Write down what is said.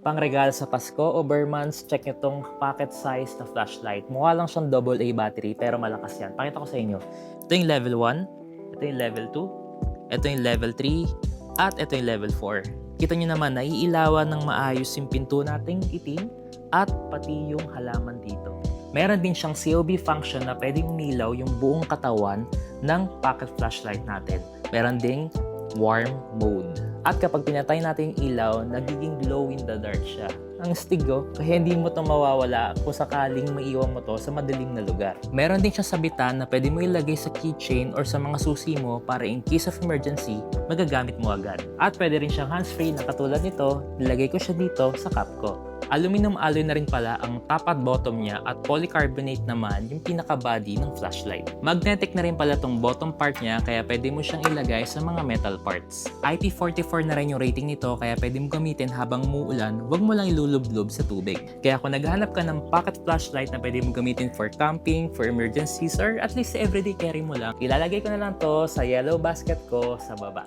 Pangregalo sa Pasko o bare months, check nyo tong pocket size na flashlight. Mukha lang siyang AA battery pero malakas yan. Pakita ko sa inyo. Ito yung level 1, ito yung level 2, ito yung level 3, at ito yung level 4. Kita nyo naman, naiilawan ng maayos yung pinto nating itim at pati yung halaman dito. Meron din siyang COB function na pwedeng umilaw yung buong katawan ng pocket flashlight natin. Meron ding warm mode. At kapag pinatay natin yung ilaw, nagiging glow in the dark siya. Ang astig kaya hindi mo ito mawawala kung sakaling maiwan mo to sa madilim na lugar. Meron din siyang sabitan na pwede mo ilagay sa keychain or sa mga susi mo para in case of emergency, magagamit mo agad. At pwede rin siyang hands-free na katulad nito, nilagay ko siya dito sa cup ko. Aluminum alloy na rin pala ang top at bottom niya at polycarbonate naman yung pinaka-body ng flashlight. Magnetic na rin pala tong bottom part niya kaya pwede mo siyang ilagay sa mga metal parts. IP44 na rin yung rating nito kaya pwede mo gamitin habang umuulan, wag mo lang ilulublob sa tubig. Kaya kung naghahanap ka ng pocket flashlight na pwede mo gamitin for camping, for emergencies, or at least everyday carry mo lang, ilalagay ko na lang to sa yellow basket ko sa baba.